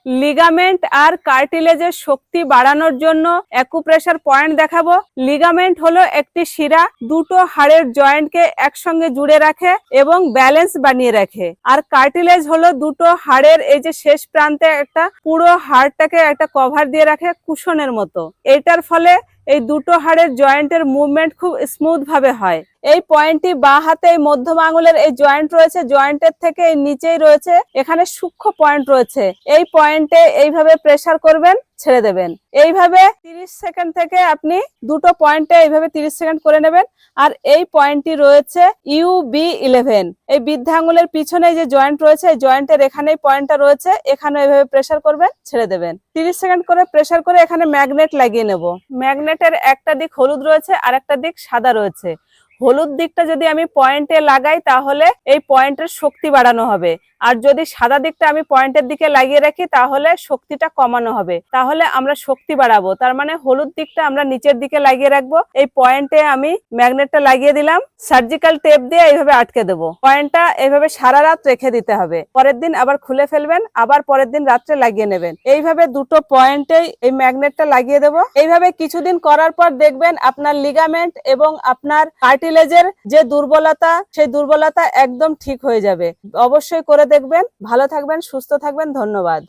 Ligament আর কার্টিলেজের শক্তি বাড়ানোর জন্য acupressure point দেখাবো। লিগামেন্ট হলো একটি শিরা, দুটো হাড়ের জয়েন্টকে একসঙ্গে জুড়ে রাখে এবং ব্যালেন্স বানিয়ে রাখে। আর কার্টিলেজ হলো দুটো হাড়ের এই যে শেষ প্রান্তে একটা পুরো হাড়টাকে একটা কভার দিয়ে রাখে কুশনের মতো। এটার ফলে এই দুটো হাড়ের জয়েন্টের মুভমেন্ট খুব স্মুথ ভাবে হয়। এই পয়েন্টটি বাঁ হাতে এই মধ্যম আঙুলের এই জয়েন্ট রয়েছে, জয়েন্টের থেকে এই নিচেই রয়েছে, এখানে সূক্ষ্ম পয়েন্ট রয়েছে। এই পয়েন্টে এইভাবে প্রেসার করবেন, ছেড়ে দেবেন। এইভাবে 30 সেকেন্ড থেকে আপনি দুটো পয়েন্টে এইভাবে 30 সেকেন্ড করে নেবেন। আর এই পয়েন্টটি রয়েছে UB11। এই বৃদ্ধা আঙুলের পিছনে যে জয়েন্ট রয়েছে, এই জয়েন্টের এখানেই পয়েন্টটা রয়েছে, এখানে এইভাবে প্রেসার করবেন, ছেড়ে দেবেন। 30 সেকেন্ড করে প্রেসার করে এখানে ম্যাগনেট লাগিয়ে নেব। ম্যাগনেটের একটা দিক হলুদ রয়েছে আর একটা দিক সাদা রয়েছে। হলুদ দিকটা যদি আমি পয়েন্টে লাগাই তাহলে এই পয়েন্টের শক্তি বাড়ানো হবে, আর যদি সাদা দিকটা আমি পয়েন্টের দিকে লাগিয়ে রাখি তাহলে শক্তিটা কমানো হবে। তাহলে আমরা শক্তি বাড়াবো, তার মানে হলুদ দিকটা আমরা নিচের দিকে লাগিয়ে রাখবো। এই পয়েন্টে আমি ম্যাগনেটটা লাগিয়ে দিলাম, সার্জিক্যাল টেপ দিয়ে এইভাবে আটকে দেবো। পয়েন্টটা এইভাবে সারা রাত রেখে দিতে হবে, পরের দিন আবার খুলে ফেলবেন, আবার পরের দিন রাত্রে লাগিয়ে নেবেন। এইভাবে দুটো পয়েন্টেই এই ম্যাগনেটটা লাগিয়ে দেবো। এইভাবে কিছুদিন করার পর দেখবেন আপনার লিগামেন্ট এবং আপনার কার্টিলেজের যে দুর্বলতা, সেই দুর্বলতা একদম ঠিক হয়ে যাবে। অবশ্যই করে দেখবেন। ভালো থাকবেন, সুস্থ থাকবেন। ধন্যবাদ।